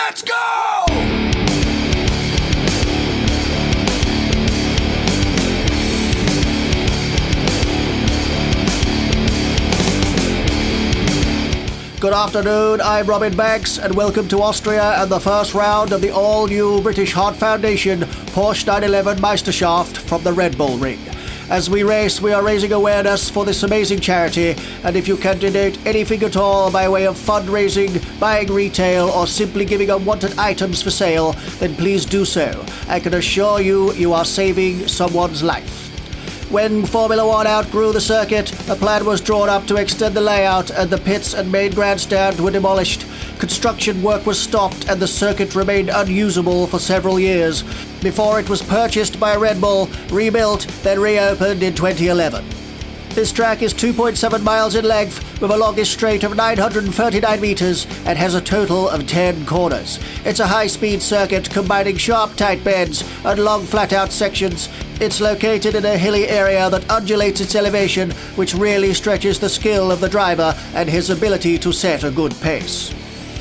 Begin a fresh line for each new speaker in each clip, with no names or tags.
Let's go! Good afternoon, I'm Robin Banks, and welcome to Austria and the first round of the all-new British Heart Foundation Porsche 911 Meisterschaft from the Red Bull Ring. As we race, we are raising awareness for this amazing charity, and if you can donate anything at all by way of fundraising, buying retail, or simply giving unwanted items for sale, then please do so. I can assure you, you are saving someone's life. When Formula One outgrew the circuit, a plan was drawn up to extend the layout, and the pits and main grandstand were demolished. Construction work was stopped and the circuit remained unusable for several years, before it was purchased by Red Bull, rebuilt, then reopened in 2011. This track is 2.7 miles in length, with a longest straight of 939 meters, and has a total of 10 corners. It's a high-speed circuit combining sharp tight bends and long flat-out sections. It's located in a hilly area that undulates its elevation, which really stretches the skill of the driver and his ability to set a good pace.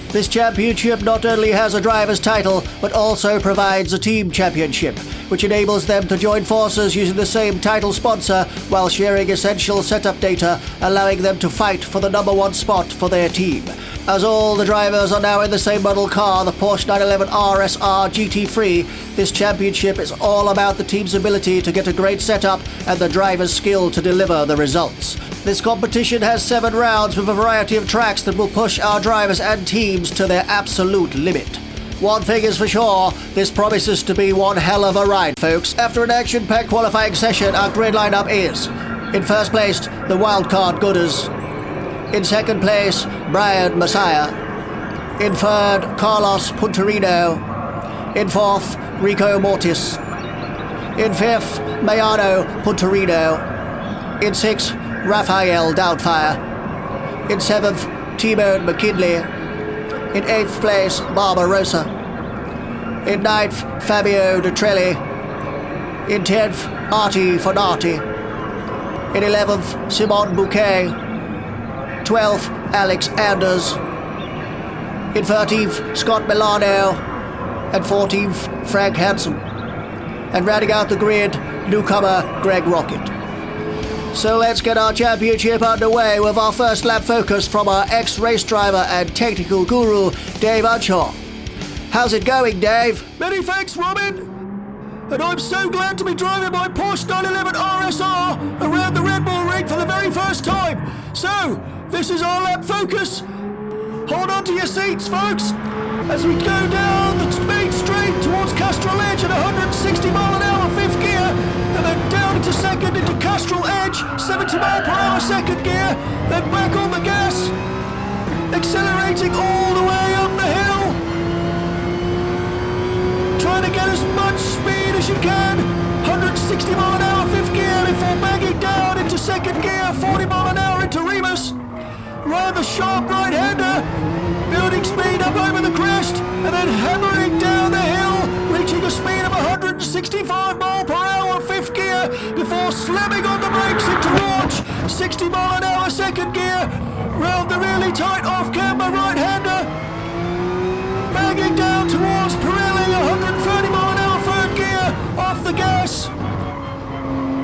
This championship not only has a driver's title, but also provides a team championship, which enables them to join forces using the same title sponsor while sharing essential setup data, allowing them to fight for the #1 spot for their team. As all the drivers are now in the same model car, the Porsche 911 RSR GT3, this championship is all about the team's ability to get a great setup and the driver's skill to deliver the results. This competition has 7 rounds with a variety of tracks that will push our drivers and teams to their absolute limit. One thing is for sure, this promises to be one hell of a ride, folks. After an action-packed qualifying session, our grid lineup is: in first place, the WILDCARD Gooders. In second place, Brian Messiah. In third, Carlos Punterino. In fourth, Rico Mortis. In fifth, Mayano Punterino. In sixth, Raphael Doubtfire. In seventh, Timon McKinley. In eighth place, Barbarossa. In ninth, Fabio DIRELLI. In 10th, Artie Fonati. In 11th, Simon Bouquet. 12th, Alex Anders. In 13th, Scott Milano. And 14th, Frank Hansen. And rounding out the grid, newcomer Greg Rocket. So let's get our championship underway with our first lap focus from our ex-race driver and technical guru, Dave Unshaw. How's it going, Dave?
Many thanks, Robin. And I'm so glad to be driving my Porsche 911 RSR around the Red Bull Ring for the very first time. So, this is our lap focus. Hold on to your seats, folks, as we go down the main straight towards Castrol Edge at 160 mile an hour 5th gear, and then down into second into Castrol Edge, 70 mile per hour 2nd gear, then back on the gas, accelerating all the way up the hill, trying to get as much speed as you can, 160 mile an hour 5th gear before banging down into 2nd gear, 40 mile an hour into Remus, round the sharp right-hander, building speed up over the crest, and then hammering down the hill, reaching a speed of 165 mile per hour 5th gear, before slamming on the brakes into launch, 60 mile an hour 2nd gear, round the really tight off-camber right-hander, banging down towards Pirelli, 130 mile an hour 3rd gear, off the gas,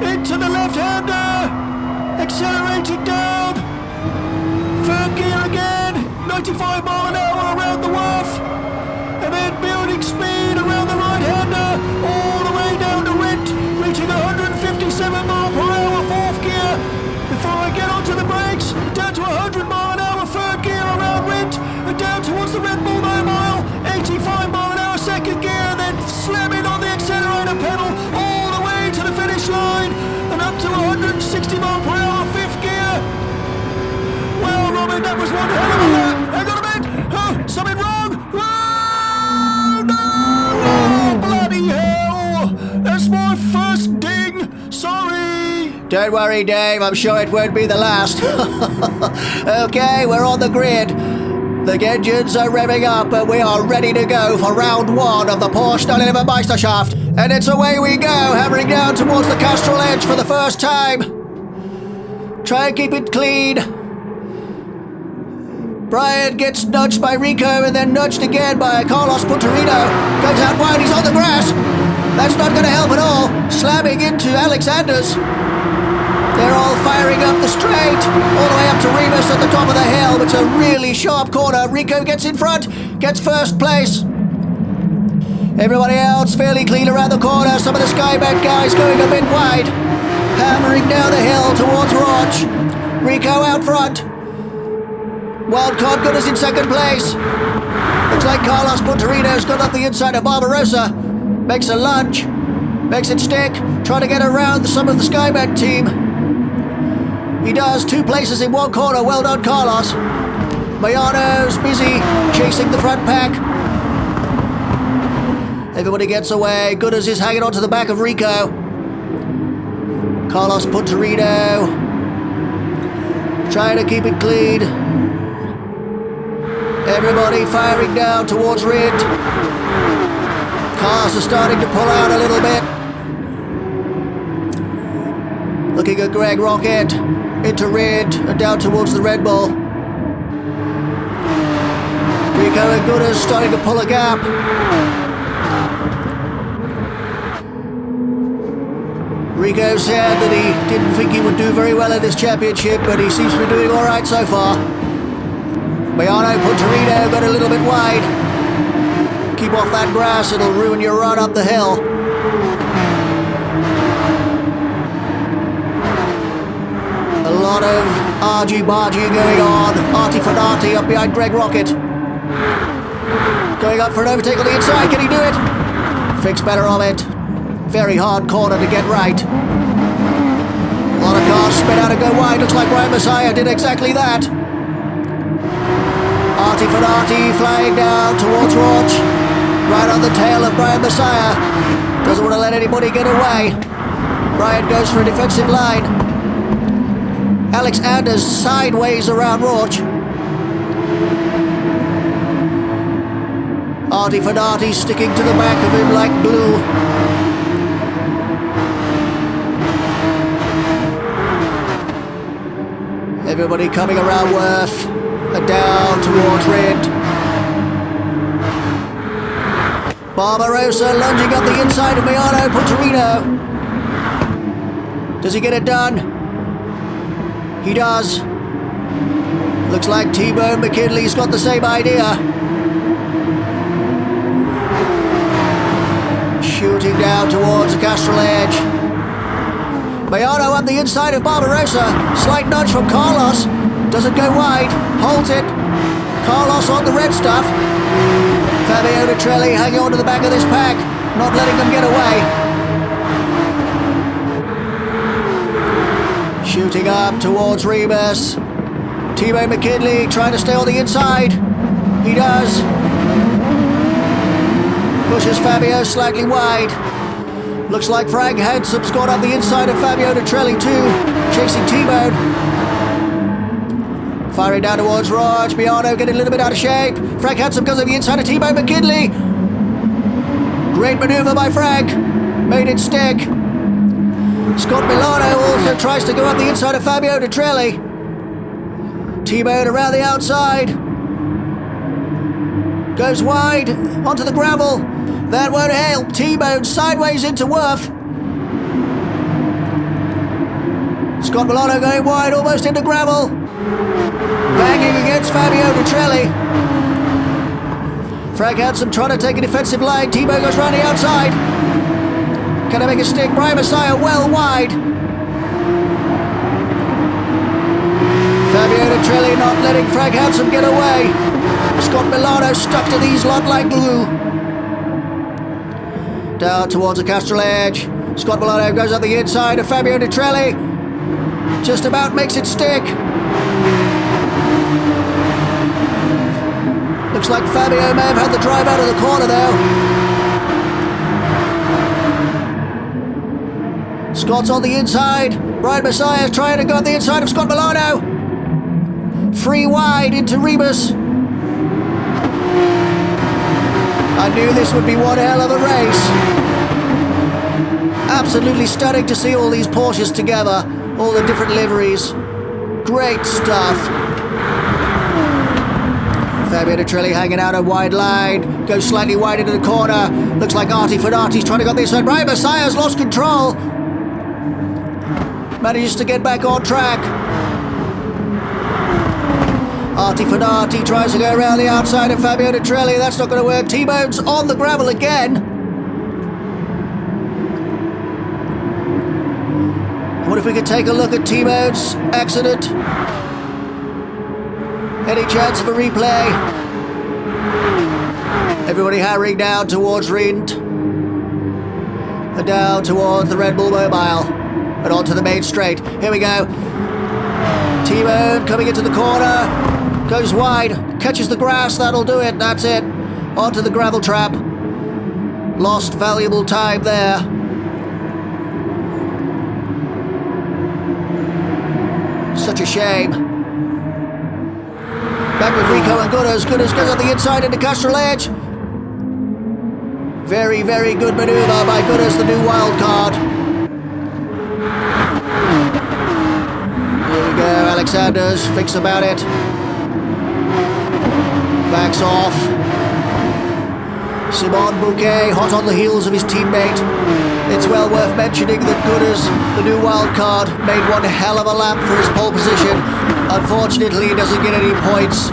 into the left-hander, accelerating down, 3rd gear again, 95 mile an hour around the wharf, and then building speed around the right-hander, all the way down to Rent, reaching 157 mile per hour 4th gear, before I get onto the brakes, down to 100 mile an hour 3rd gear around Rent, and down towards the Red Bull 9 mile, 85 mile an hour 2nd gear, and then slamming on the accelerator pedal, all the way to the finish line, and up to 160 mile per hour 5th gear. Well, Robin, that was one hell of a lap. Hang on a minute. Oh, something wrong. Whoa, no. Oh, bloody hell. That's my first ding. Sorry.
Don't worry, Dave, I'm sure it won't be the last. Okay, we're on the grid. The engines are revving up and we are ready to go for round 1 of the Porsche 911 Meisterschaft. And it's away we go, hammering down towards the Castrol Edge for the first time. Try and keep it clean. Brian gets nudged by Rico and then nudged again by Carlos Punterino. Goes out wide, he's on the grass. That's not going to help at all. Slamming into Alex Anders. They're all firing up the straight, all the way up to Remus at the top of the hill. It's a really sharp corner. Rico gets in front, gets first place. Everybody else fairly clean around the corner. Some of the Skybet guys going a bit wide. Hammering down the hill towards Roch. Rico out front. Wildcard got us in second place. Looks like Carlos Punterino's got up the inside of Barbarossa. Makes a lunge. Makes it stick. Trying to get around some of the Skybet team. He does. 2 places in one corner. Well done, Carlos. Mayano's busy chasing the front pack. Everybody gets away. Gooders is hanging on to the back of Rico. Carlos Punterino trying to keep it clean. Everybody firing down towards Rid. Cars are starting to pull out a little bit. Looking at Greg Rocket into Rid and down towards the Red Bull. Rico and Gooders starting to pull a gap. Rico said that he didn't think he would do very well in this championship, but he seems to be doing all right so far. Mayano Punterino got a little bit wide. Keep off that grass, it'll ruin your run up the hill. A lot of argy-bargy going on. Arty-fanati up behind Greg Rocket. Going up for an overtake on the inside, can he do it? Thinks better of it. Very hard corner to get right. A lot of cars spin out and go wide. Looks like Brian Messiah did exactly that. Arty Fanati flying down towards Roch. Right on the tail of Brian Messiah. Doesn't want to let anybody get away. Brian goes for a defensive line. Alex Anders sideways around Roch. Arty Fanati sticking to the back of him like glue. Everybody coming around Worth and down towards Rid. Barbarossa lunging up the inside of Mayano Punterino. Does he get it done? He does. Looks like T-Bone McKinley's got the same idea. Shooting down towards the Castrol edge. Mayano up the inside of Barbarossa. Slight nudge from Carlos. Doesn't go wide. Holds it. Carlos on the red stuff. Fabio DiRelli hanging on to the back of this pack. Not letting them get away. Shooting up towards Rebus. T-Bone McKinley trying to stay on the inside. He does. Pushes Fabio slightly wide. Looks like Frank Handsome's got up the inside of Fabio DiRelli too, chasing T-Bone. Firing down towards Raj. Miano getting a little bit out of shape. Frank Handsome goes on the inside of T-Bone McKinley. Great maneuver by Frank. Made it stick. Scott Milano also tries to go up the inside of Fabio DiRelli. T-Bone around the outside. Goes wide onto the gravel. That won't help. T-Bone sideways into Worth. Scott Milano going wide, almost into gravel. Banging against Fabio DiRelli. Frank Handsome trying to take a defensive line. T-Bone goes round the outside. Can I make a stick? Brian Messiah well wide. Fabio DiRelli not letting Frank Handsome get away. Scott Milano stuck to these lot like glue. Down towards the Castrol edge. Scott Milano goes up the inside of Fabio DiRelli. Just about makes it stick. Looks like Fabio may have had the drive out of the corner though. Scott's on the inside. Brian Messiah's trying to go on the inside of Scott Milano. Free wide into Rebus. I knew this would be one hell of a race. Absolutely stunning to see all these Porsches together, all the different liveries. Great stuff. Fabio DIRELLI hanging out a wide line. Goes slightly wide into the corner. Looks like Artie Fenati's trying to go this side. Brian Messiah's lost control. Manages to get back on track. Artie Fenati tries to go around the outside of Fabio DIRELLI. That's not going to work. T-Bone's on the gravel again. What if we could take a look at T-Bone's accident? Any chance of a replay? Everybody hurrying down towards Rindt. And down towards the Red Bull Mobile. And onto the main straight. Here we go. T-Bone coming into the corner. Goes wide. Catches the grass. That'll do it. That's it. Onto the gravel trap. Lost valuable time there. Such a shame. Back with Rico and Gooders. Gooders goes on the inside into Castrol Edge. Very, very good maneuver by Gooders, the new wild card. Here we go. Alexander's thinks about it. Backs off. Simon Bouquet hot on the heels of his teammate. It's well worth mentioning that Gooders, the new wild card, made one hell of a lap for his pole position. Unfortunately, he doesn't get any points.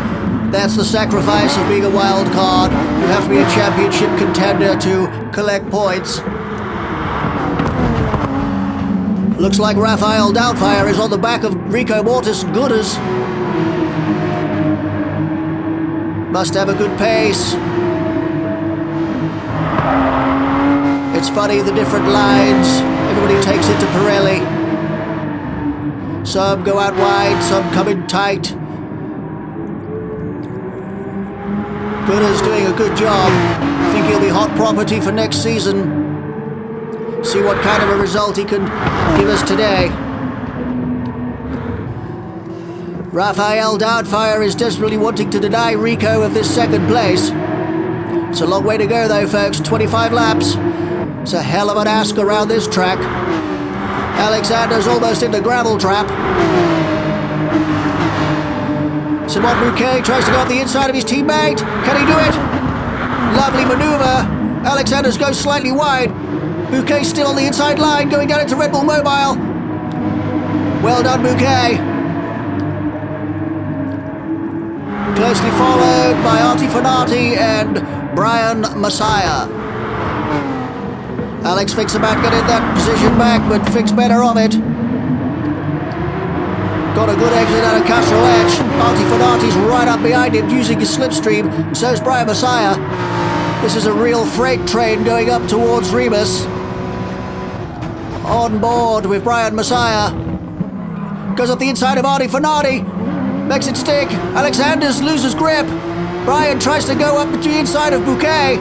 That's the sacrifice of being a wild card. You have to be a championship contender to collect points. Looks like Raphael Doubtfire is on the back of Rico Mortis Gooders. Must have a good pace. It's funny, the different lines. Everybody takes it to Pirelli. Some go out wide, some come in tight. Gooders doing a good job. I think he'll be hot property for next season. See what kind of a result he can give us today. Raphael Doubtfire is desperately wanting to deny Rico of this second place. It's a long way to go though, folks. 25 laps. It's a hell of an ask around this track. Alexander's almost in the gravel trap. Simon Bouquet tries to go on the inside of his teammate. Can he do it? Lovely maneuver. Alexander's goes slightly wide. Bouquet still on the inside line, going down into Red Bull Mobile. Well done, Bouquet. Closely followed by Artie Fenati and Brian Messiah. Alex thinks about getting that position back, but thinks better of it. Got a good exit out of Castrol Edge. Artie Fenati's right up behind him using his slipstream, and so's Brian Messiah. This is a real freight train going up towards Rebus. On board with Brian Messiah. Goes up the inside of Artie Fenati. Makes it stick. Alexander's loses grip. Brian tries to go up to the inside of Bouquet,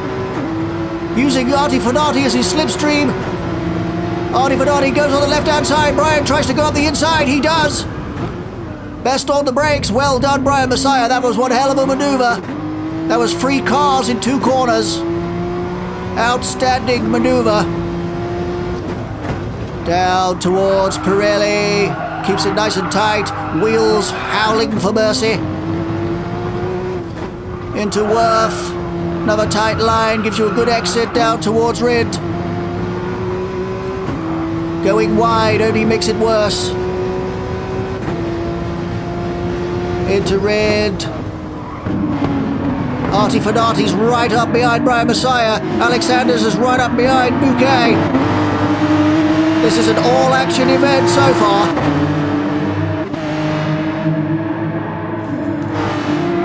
using Artie Fenati as his slipstream. Artie Fenati goes on the left-hand side. Brian tries to go up the inside. He does. Best on the brakes. Well done, Brian Messiah. That was one hell of a maneuver. That was 3 cars in 2 corners. Outstanding maneuver. Down towards Pirelli. Keeps it nice and tight. Wheels howling for mercy. Into Worth. Another tight line. Gives you a good exit down towards Rindt. Going wide only makes it worse. Into Rindt. Artie Fenati's right up behind Brian Messiah. Alexander's is right up behind Bouquet. This is an all-action event so far.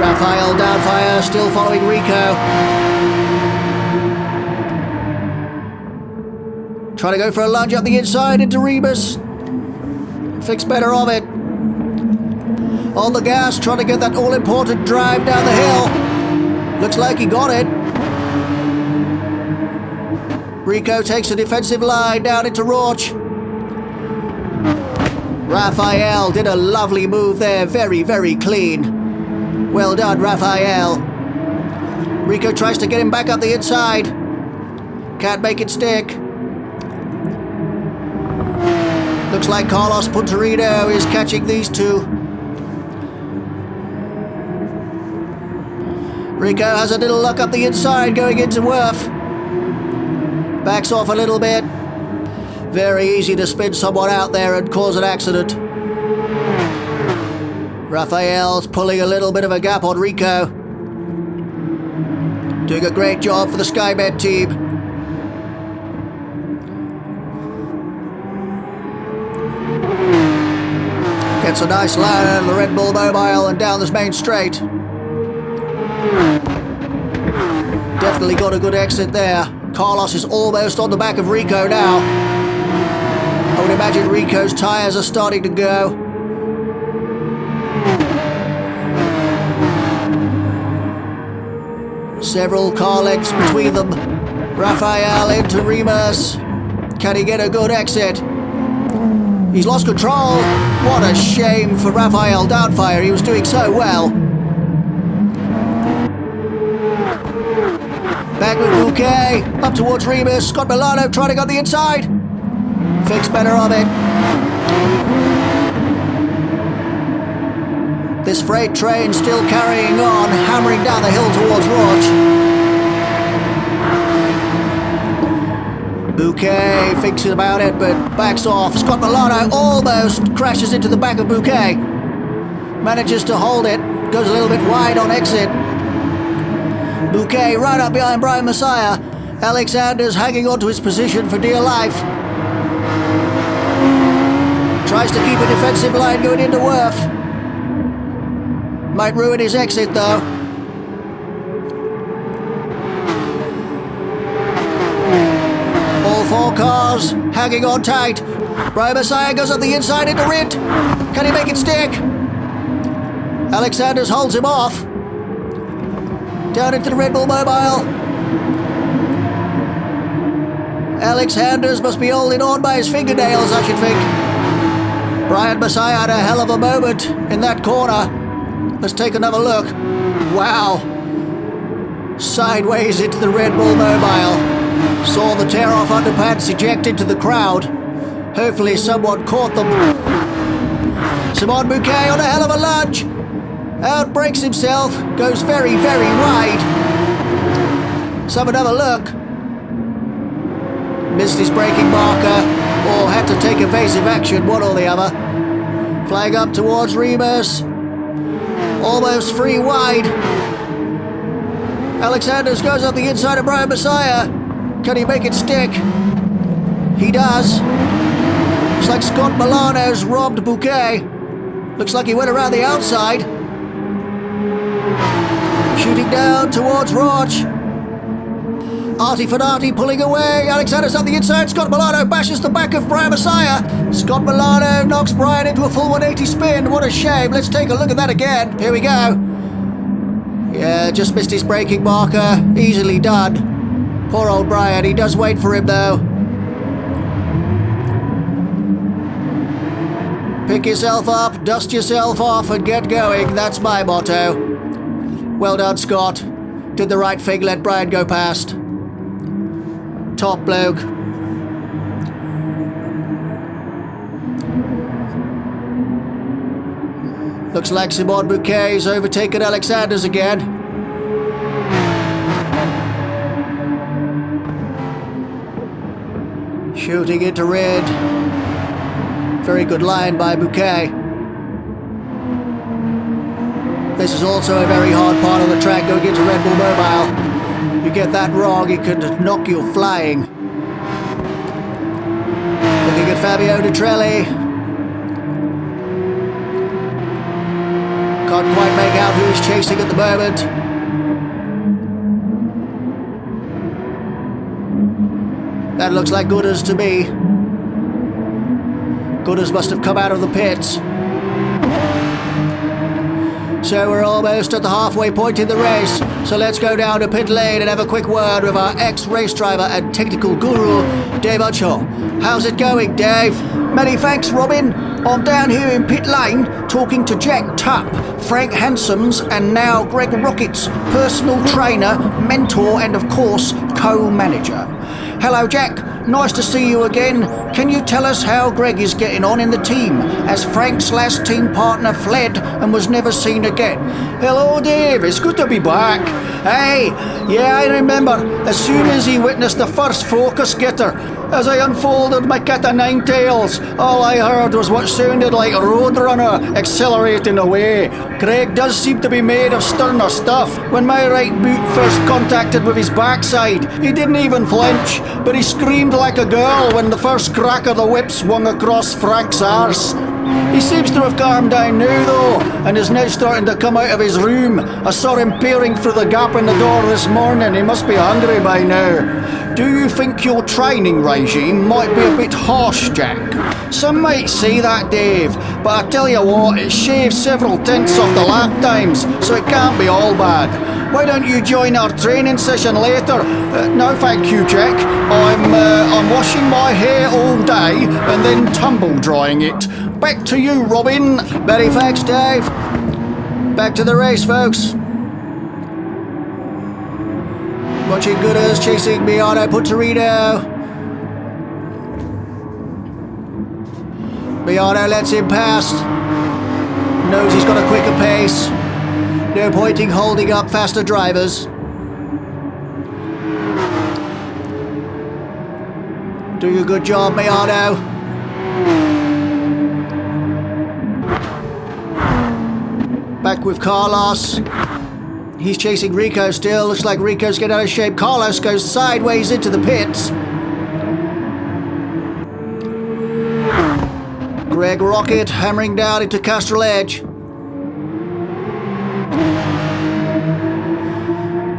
Raphael Doubtfire still following Rico. Trying to go for a lunge up the inside into Rebus. Thinks better of it. On the gas, trying to get that all-important drive down the hill. Looks like he got it. Rico takes a defensive line down into Rauch. Raphael did a lovely move there. Very, very clean. Well done, Raphael. Rico tries to get him back up the inside. Can't make it stick. Looks like Carlos Punterino is catching these two. Rico has a little luck up the inside going into Worth. Backs off a little bit. Very easy to spin someone out there and cause an accident. Raphael's pulling a little bit of a gap on Rico. Doing a great job for the Skymed team. Gets a nice line out of the Red Bull Mobile and down this main straight. Definitely got a good exit there. Carlos is almost on the back of Rico now. I would imagine Rico's tyres are starting to go. Several car lengths between them. Raphael into Remus. Can he get a good exit? He's lost control. What a shame for Raphael Downfire. He was doing so well. Back with Bouquet. Up towards Remus. Scott Milano trying to go on the inside. Thinks better of it. This freight train still carrying on, hammering down the hill towards Roach. Bouquet thinks about it, but backs off. Scott Milano almost crashes into the back of Bouquet. Manages to hold it. Goes a little bit wide on exit. Bouquet right up behind Brian Messiah. Alexander's hanging on to his position for dear life. Tries to keep a defensive line going into Worth. Might ruin his exit though. All four cars hanging on tight. Brian Messiah goes up the inside into Rit. Can he make it stick? Alexanders holds him off. Down into the Red Bull Mobile. Alexanders must be holding on by his fingernails, I should think. Brian Messiah had a hell of a moment in that corner. Let's take another look. Wow. Sideways into the Red Bull Mobile. Saw the tear-off underpants eject into the crowd. Hopefully someone caught them. Simon Bouquet on a hell of a lunge. Out breaks himself. Goes very, very wide. Let's have another look. Missed his braking marker. Or had to take evasive action, one or the other. Flying up towards Remus. Almost free wide. Alexanders goes up the inside of Brian Messiah. Can he make it stick? He does. Looks like Scott Milano's robbed Bouquet. Looks like he went around the outside. Shooting down towards Roach. Artie Fenati pulling away. Alexander's up the inside. Scott Milano bashes the back of Brian Messiah. Scott Milano knocks Brian into a full 180 spin. What a shame. Let's take a look at that again. Here we go. Yeah, just missed his braking marker. Easily done. Poor old Brian. He does wait for him though. Pick yourself up, dust yourself off and get going. That's my motto. Well done, Scott. Did the right thing, let Brian go past. Top bloke. Looks like Simon Bouquet's overtaken Alexanders again. Shooting into red. Very good line by Bouquet. This is also a very hard part of the track going into Red Bull Mobile. You get that wrong, it could knock you flying. Looking at Fabio DIRELLI. Can't quite make out who he's chasing at the moment. That looks like Gooders to me. Gooders must have come out of the pits. So we're almost at the halfway point in the race. So let's go down to pit lane and have a quick word with our ex-race driver and technical guru, Dave Utshaw. How's it going, Dave?
Many thanks, Robin. I'm down here in pit lane talking to Jack Tupp, Frank Hansen's and now Greg Rocket's personal trainer, mentor and of course co-manager. Hello Jack, nice to see you again. Can you tell us how Greg is getting on in the team, as Frank's last team partner fled and was never seen again?
Hello Dave, it's good to be back.
Hey, yeah, I remember. As soon as he witnessed the first focus getter, as I unfolded my cat o' nine tails, all I heard was what sounded like a roadrunner accelerating away. Craig does seem to be made of sterner stuff. When my right boot first contacted with his backside, he didn't even flinch, but he screamed like a girl when the first crack of the whip swung across Frank's arse. He seems to have calmed down now though, and is now starting to come out of his room. I saw him peering through the gap in the door this morning. He must be hungry by now. Do you think your training regime might be a bit harsh, Jack? Some might say that, Dave, but I tell you what, it shaves several tenths off the lap times, so it can't be all bad. Why don't you join our training session later? No thank you, Jack. I'm washing my hair all day and then tumble drying it. Back to you, Robin. Many thanks, Dave. Back to the race, folks. Watching Gooders chasing Miano Punterino. Miano lets him pass. Knows he's got a quicker pace. No point in holding up faster drivers. Doing a good job, Miano. Back with Carlos. He's chasing Rico still. Looks like Rico's getting out of shape. Carlos goes sideways into the pits. Greg Rocket hammering down into Castrol Edge.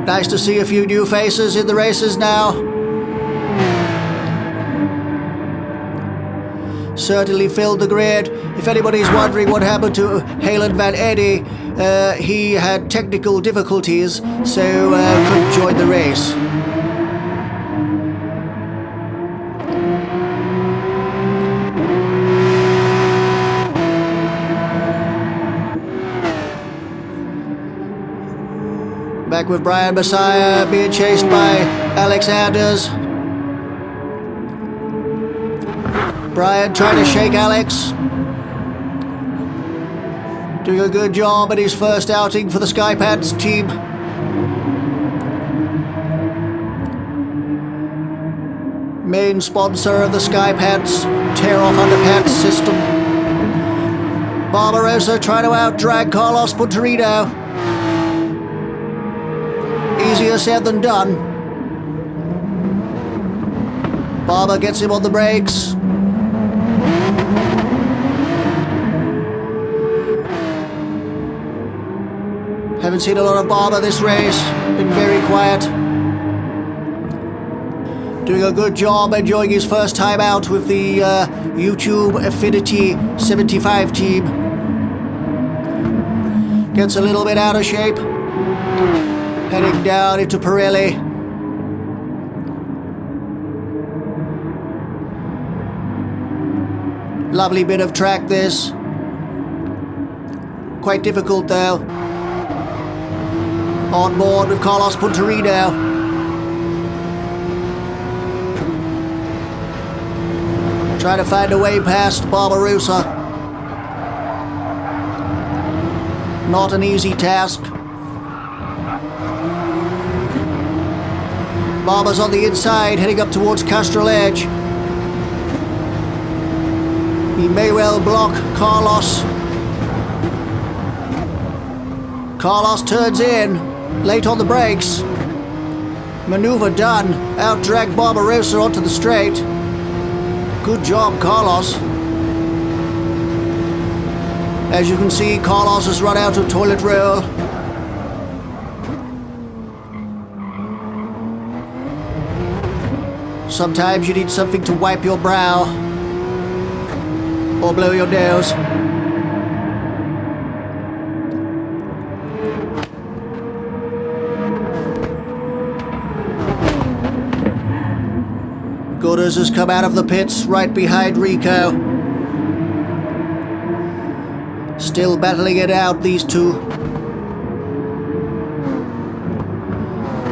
Nice to see a few new faces in the races now. Certainly filled the grid. If anybody's wondering what happened to Halen Van Eddy, he had technical difficulties, so couldn't join the race. Back with Brian Messiah being chased by Alex Anders. Brian trying to shake Alex. Doing a good job at his first outing for the Skypads team. Main sponsor of the Skypads tear-off underpants system. Barbarossa trying to out-drag Carlos Punterino. Easier said than done. Barber gets him on the brakes. Haven't seen a lot of Barber this race. Been very quiet. Doing a good job, enjoying his first time out with the YouTube Affinity 75 team. Gets a little bit out of shape. Heading down into Pirelli. Lovely bit of track this. Quite difficult though. On board with Carlos Punterino. Trying to find a way past Barbarossa. Not an easy task. Barber's on the inside, heading up towards Castrol Edge. He may well block Carlos. Carlos turns in. Late on the brakes. Maneuver done. Out-dragged Barbarossa onto the straight. Good job, Carlos. As you can see, Carlos has run out of toilet roll. Sometimes you need something to wipe your brow. Or blow your nose. Gooders has come out of the pits right behind Rico. Still battling it out, these two.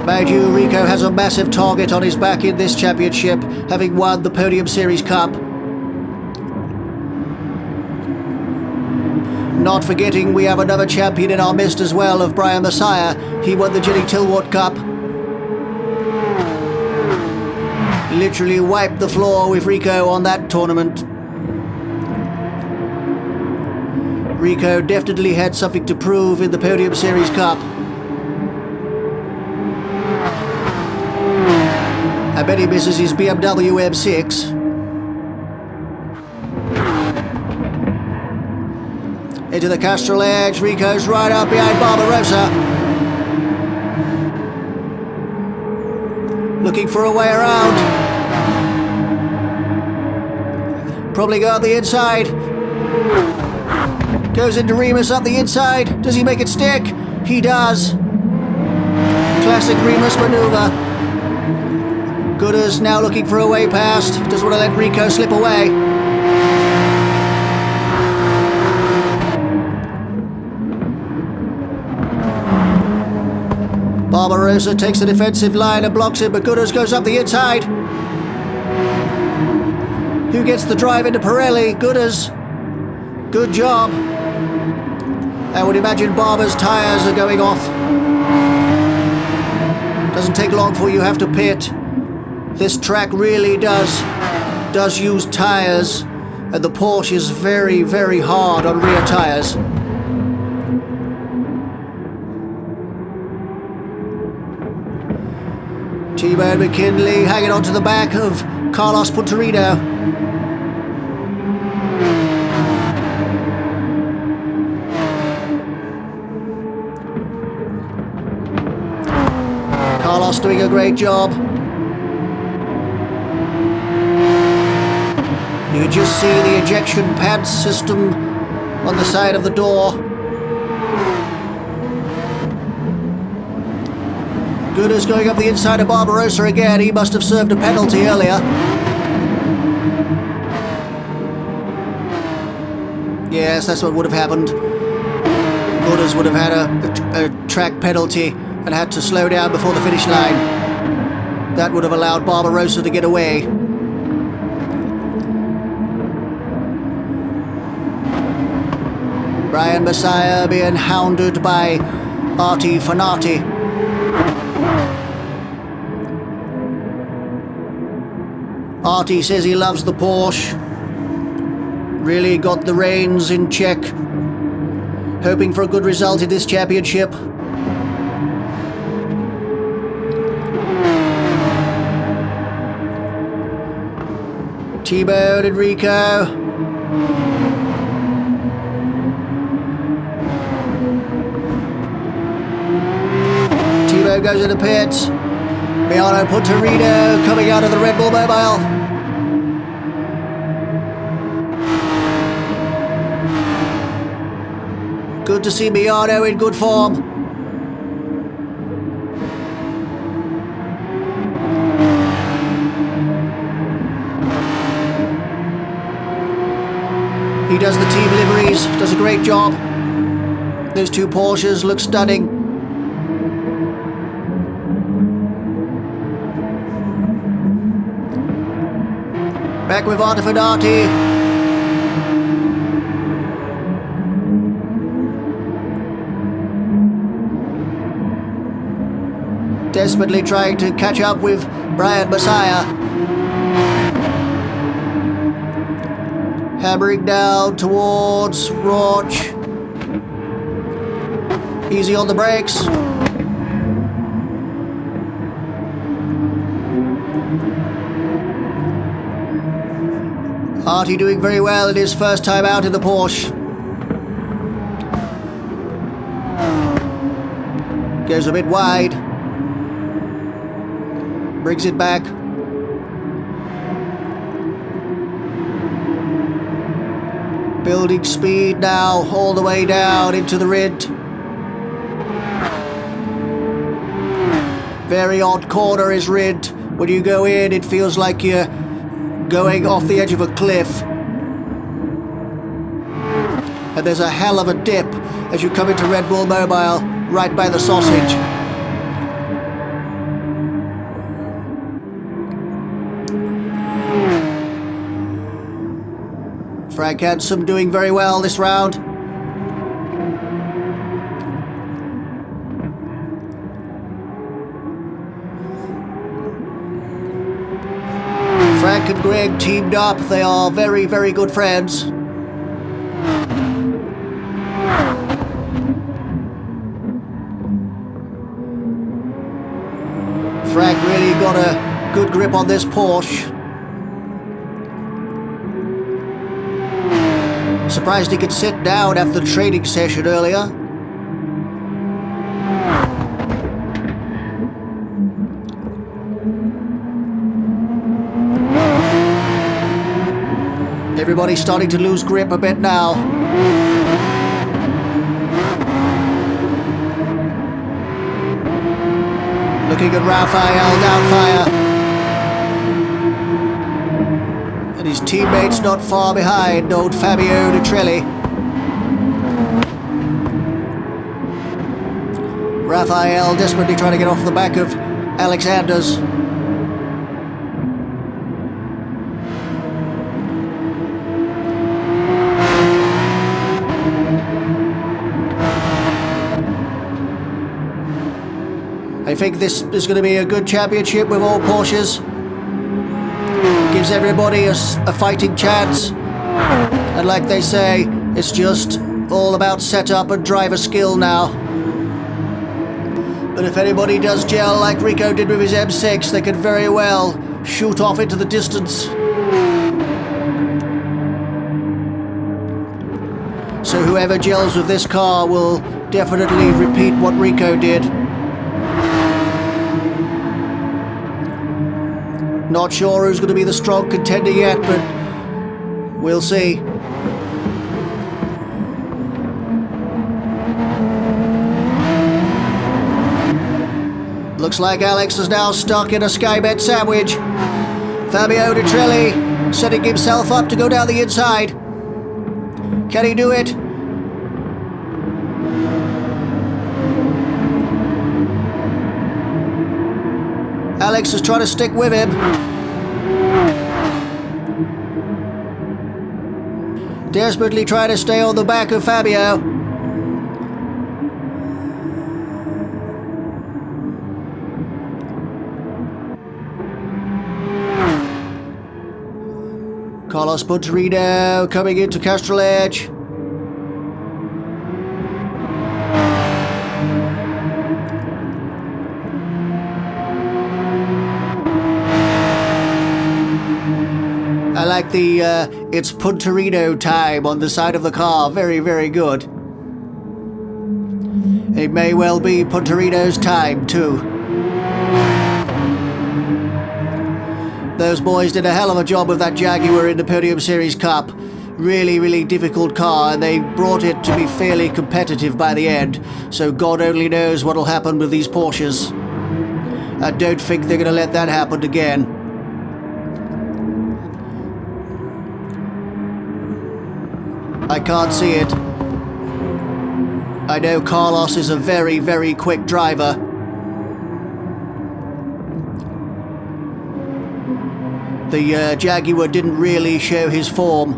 Mind you, Rico has a massive target on his back in this championship, having won the Podium Series Cup. Not forgetting we have another champion in our midst as well of Brian Messiah. He won the Jenny Tilwart Cup. Literally wiped the floor with Rico on that tournament. Rico definitely had something to prove in the Podium Series Cup. I bet he misses his BMW M6. Into the Castrol Edge, Rico's right up behind Barbarossa. Looking for a way around. Probably go up the inside. Goes into Remus up the inside. Does he make it stick? He does. Classic Remus maneuver. Gooders now looking for a way past. Doesn't want to let Rico slip away. Barbarossa takes the defensive line and blocks it, but Gooders goes up the inside. Who gets the drive into Pirelli? Gooders. Good job. I would imagine Barber's tyres are going off. Doesn't take long before you have to pit. This track really does use tyres, and the Porsche is very, very hard on rear tyres. T-Bone McKinley hanging on to the back of Carlos Punterino. Carlos doing a great job. You can just see the ejection pad system on the side of the door. Gooders going up the inside of Barbarossa again. He must have served a penalty earlier. Yes, that's what would have happened. Gooders would have had a track penalty and had to slow down before the finish line. That would have allowed Barbarossa to get away. Brian Messiah being hounded by Artie Fanati. Artie says he loves the Porsche. Really got the reins in check. Hoping for a good result in this championship. T-Bone and Rico. T-Bone goes in the pits. Miano Punterino coming out of the Red Bull Mobile. Good to see Miano in good form. He does the team liveries, does a great job. Those two Porsches look stunning. Back with Artie Fanati. Desperately trying to catch up with Brian Messiah. Hammering down towards Roach. Easy on the brakes. Artie doing very well in his first time out in the Porsche. Goes a bit wide. Brings it back. Building speed now all the way down into the rid. Very odd corner is rid. When you go in, it feels like you're going off the edge of a cliff. And there's a hell of a dip as you come into Red Bull Mobile, right by the sausage. Frank Hansen doing very well this round. Frank and Greg teamed up. They are very, very good friends. Frank really got a good grip on this Porsche. Surprised he could sit down after the training session earlier. Everybody's starting to lose grip a bit now. Looking at Raphael Doubtfire. And his teammates not far behind, old Fabio DIRELLI. Raphael desperately trying to get off the back of Alexander's. I think this is going to be a good championship with all Porsches. Gives everybody a fighting chance. And like they say, it's just all about setup and driver skill now. But if anybody does gel like Rico did with his M6, they could very well shoot off into the distance. So whoever gels with this car will definitely repeat what Rico did. Not sure who's going to be the strong contender yet, but we'll see. Looks like Alex is now stuck in a Skybet sandwich. Fabio DIRELLI setting himself up to go down the inside. Can he do it? Alex is trying to stick with him. Desperately trying to stay on the back of Fabio. Carlos PUNTERINO coming into Castrol Edge. I like the it's PUNTERINO time on the side of the car. Very, very good. It may well be PUNTERINO's time too. Those boys did a hell of a job with that Jaguar in the Podium Series Cup. Really, really difficult car, and they brought it to be fairly competitive by the end. So God only knows what will happen with these Porsches. I don't think they're going to let that happen again. I can't see it. I know Carlos is a very, very quick driver. The Jaguar didn't really show his form.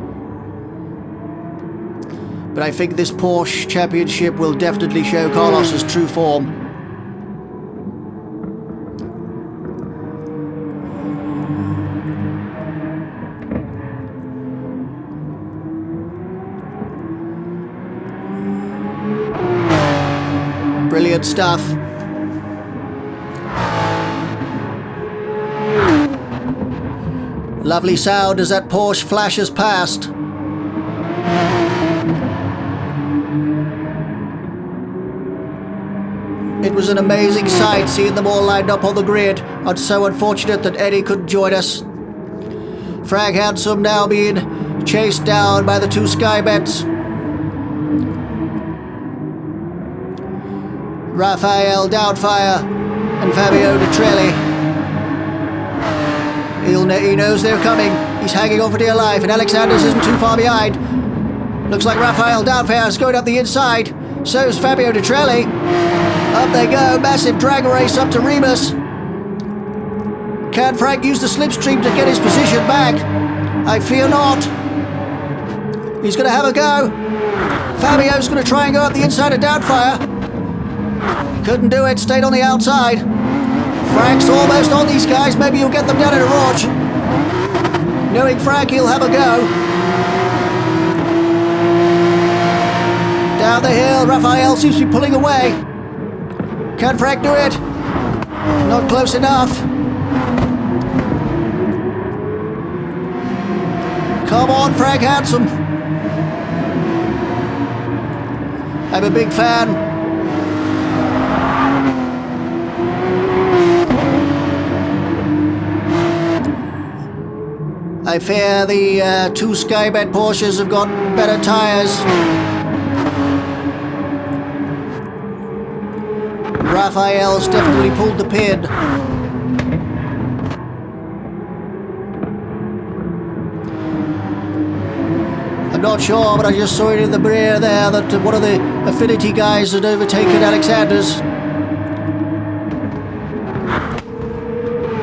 But I think this Porsche Championship will definitely show Carlos's true form. Brilliant stuff. Lovely sound as that Porsche flashes past. It was an amazing sight seeing them all lined up on the grid, and so unfortunate that Eddie couldn't join us. Frag Handsome now being chased down by the two Skybets. Raphael Doubtfire and Fabio DIRELLI. He knows they're coming. He's hanging on for dear life, and Alexander's isn't too far behind. Looks like Raphael Doubtfire is going up the inside. So is Fabio DIRELLI. Up they go. Massive drag race up to Remus. Can Frank use the slipstream to get his position back? I fear not. He's going to have a go. Fabio's going to try and go up the inside of Doubtfire. Couldn't do it, stayed on the outside. Frank's almost on these guys, maybe he'll get them down in a roach. Knowing Frank, he'll have a go. Down the hill, Raphael seems to be pulling away. Can Frank do it? Not close enough. Come on, Frank Handsome. I'm a big fan. I fear the two Skybet Porsches have got better tires. Raphael's definitely pulled the pin. I'm not sure, but I just saw it in the rear there that one of the Affinity guys had overtaken Alexander's.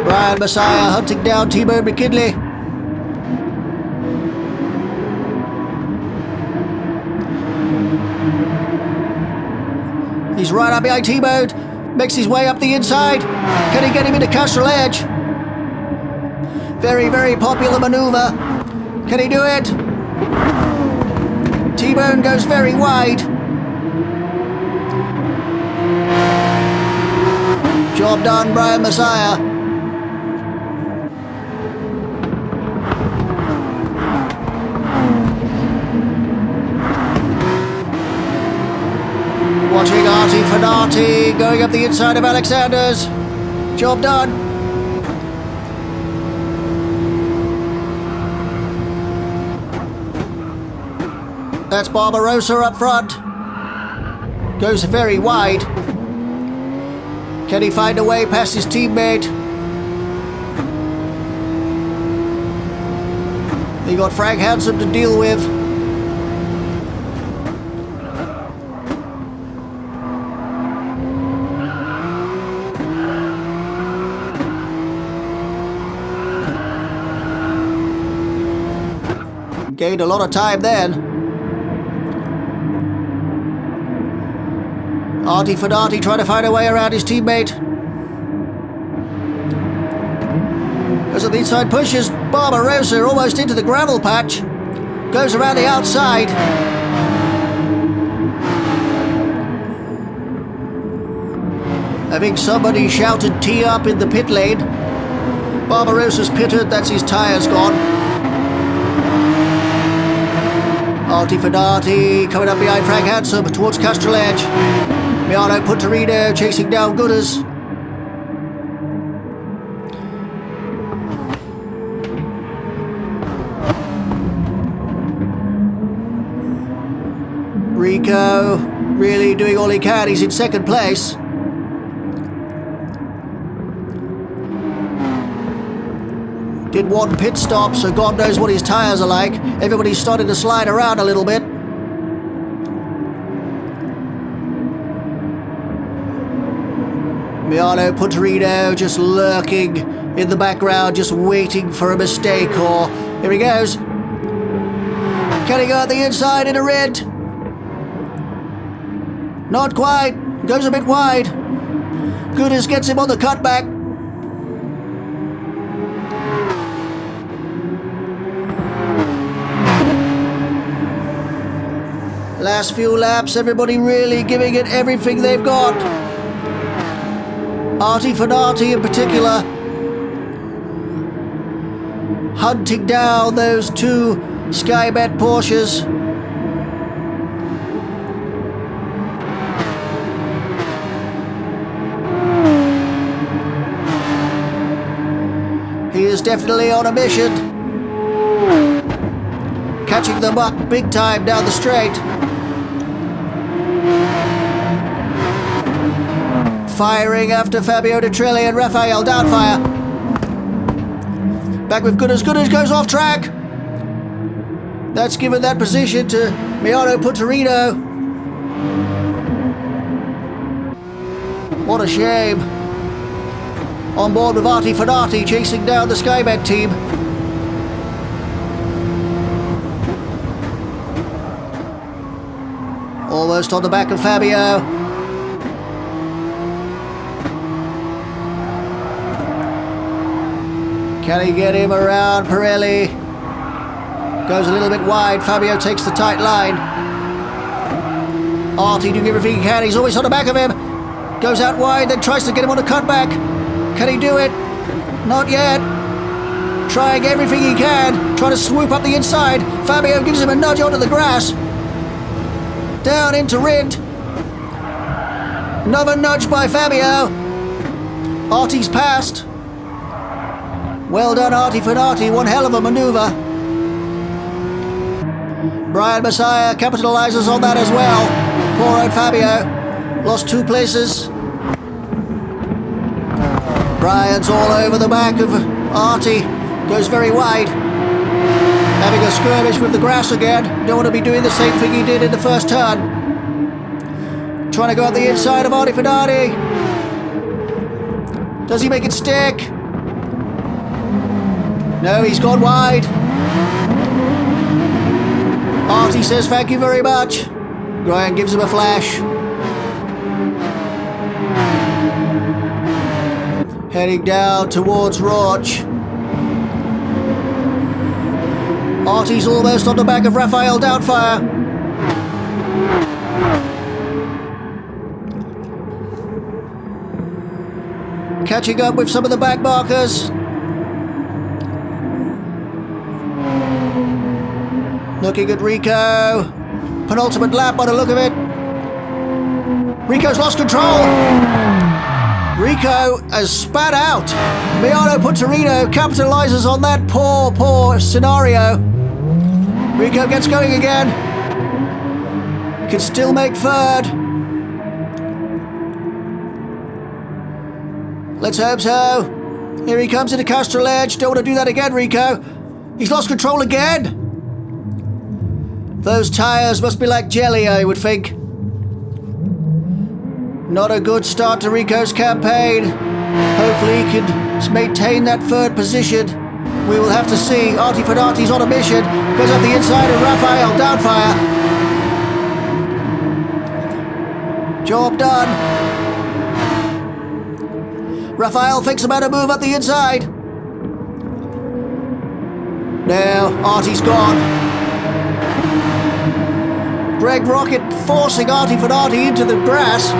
Brian Messiah hunting down T-Bone McKinley. He's right up behind T-Bone, makes his way up the inside. Can he get him into Castrol Edge? Very, very popular maneuver. Can he do it? T-Bone goes very wide. Job done, Brian Messiah. Watching Artie Fenati going up the inside of Alexander's. Job done. That's Barbarossa up front. Goes very wide. Can he find a way past his teammate? He got Frank Hansen to deal with. Gained a lot of time then. Artie Fenati trying to find a way around his teammate. As the inside pushes, Barbarossa almost into the gravel patch. Goes around the outside. I think somebody shouted tee up in the pit lane. Barbarossa's pitted, that's his tyres gone. Artie Fenati coming up behind Frank Hansen towards Castrol Edge. Miano Punterino chasing down Gooders. Rico really doing all he can. He's in second place. Did one pit stop, so God knows what his tyres are like. Everybody's starting to slide around a little bit. Miano Punterino just lurking in the background, just waiting for a mistake, or... Here he goes. Can he go out the inside in a red? Not quite. Goes a bit wide. Gooders gets him on the cutback. Last few laps, everybody really giving it everything they've got. Artie Fenati in particular, hunting down those two Skybet Porsches. He is definitely on a mission. Catching them up big time down the straight. Firing after Fabio DIRELLI and Raphael downfire. Back with Gooders. Gooders goes off track. That's given that position to Miano Punterino. What a shame. On board with Artie Fenati chasing down the Skybet team. Almost on the back of Fabio. Can he get him around Pirelli? Goes a little bit wide. Fabio takes the tight line. Artie doing everything he can. He's always on the back of him. Goes out wide, then tries to get him on a cutback. Can he do it? Not yet. Trying everything he can. Trying to swoop up the inside. Fabio gives him a nudge onto the grass. Down into Rindt. Another nudge by Fabio. Artie's passed. Well done, Artie Fenati. One hell of a maneuver. Brian Messiah capitalizes on that as well. Poor old Fabio. Lost 2 places. Brian's all over the back of Artie. Goes very wide. Having a skirmish with the grass again. Don't want to be doing the same thing he did in the first turn. Trying to go up the inside of Artie Fenati. Does he make it stick? No, he's gone wide. Artie says thank you very much. Brian gives him a flash. Heading down towards Roach. Artie's almost on the back of Raphael Doubtfire. Catching up with some of the back markers. Looking at Rico. Penultimate lap by the look of it. Rico's lost control. Rico has spat out. Miano Punterino capitalizes on that poor scenario. Rico gets going again. Can still make third. Let's hope so. Here he comes into Castrol Edge. Don't want to do that again, Rico. He's lost control again. Those tyres must be like jelly, I would think. Not a good start to Rico's campaign. Hopefully he can maintain that third position. We will have to see. Artie Fenati's on a mission. Goes up the inside of Raphael Doubtfire. Job done. Raphael thinks about a move up the inside. Now Artie's gone. Greg Rocket forcing Artie Fenati into the grass.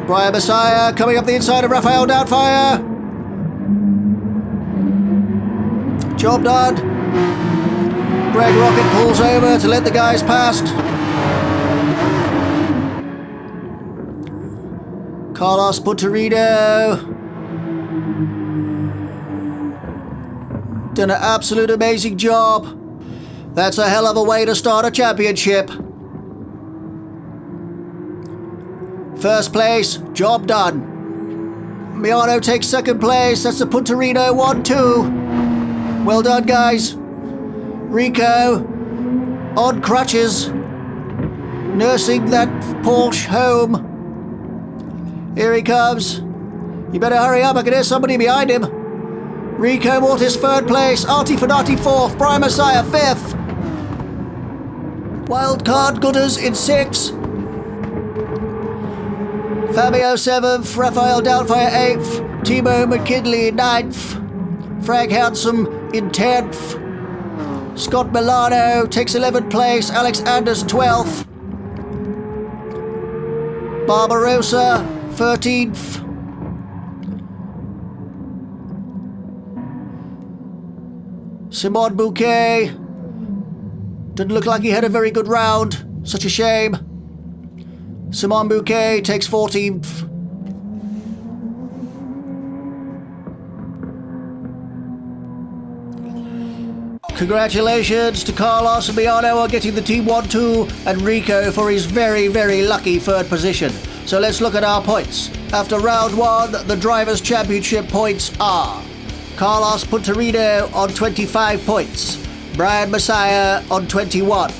Brian Messiah coming up the inside of Raphael Doubtfire. Job done. Greg Rocket pulls over to let the guys past. Carlos Punterino. Done an absolute amazing job. That's a hell of a way to start a championship. First place, job done. Miano takes second place. That's the Punterino 1-2. Well done, guys. Rico on crutches, nursing that Porsche home. Here he comes. You better hurry up, I can hear somebody behind him. Rico Mortis third place, Artie Fenati fourth, Brian Messiah fifth. Wildcard Gutters in sixth. Fabio seventh, Raphael Doubtfire eighth, Timo McKinley ninth, Frank Handsome in 10th. Scott Milano takes 11th place, Alex Anders 12th. Barbarossa 13th. Simon Bouquet didn't look like he had a very good round. Such a shame. Simon Bouquet takes 14th. Congratulations to Carlos and Miano on getting the Team 1-2 and Rico for his very, very lucky third position. So let's look at our points. After round one, the Drivers' Championship points are Carlos Punterino on 25 points, Brian Messiah on 21,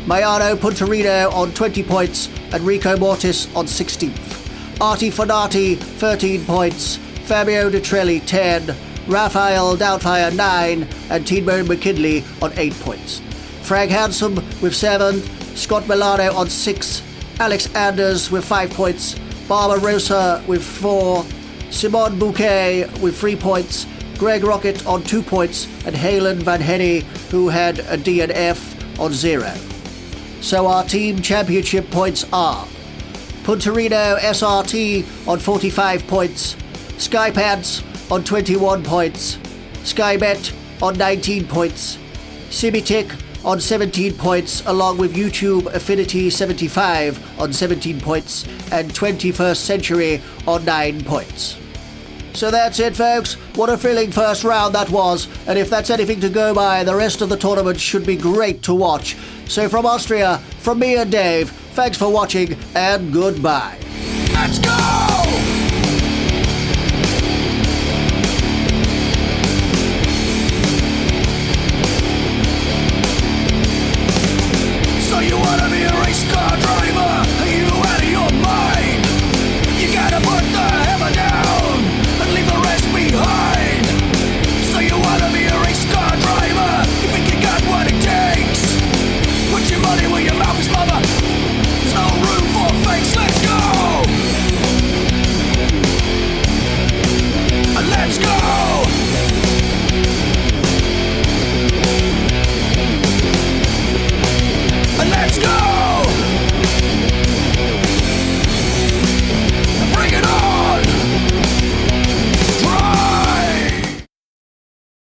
Miano Punterino on 20 points, and Rico Mortis on 16th. Artie Fenati 13 points, Fabio DIRELLI 10, Raphael Doubtfire 9, and Timo McKinley on 8 points. Frank Handsome with 7, Scott Milano on 6, Alex Anders with 5 points, Barbarossa with 4, Simon Bouquet with 3 points, Greg Rocket on 2 points, and Halen Van Henny, who had a D and F, on 0. So our team championship points are Punterino SRT on 45 points, Skypants on 21 points, Skybet on 19 points, Simitic on 17 points, along with YouTube Affinity 75 on 17 points, and 21st Century on 9 points. So that's it, folks. What a thrilling first round that was, and if that's anything to go by, the rest of the tournament should be great to watch. So from Austria, from me and Dave, thanks for watching, and goodbye.
Let's go!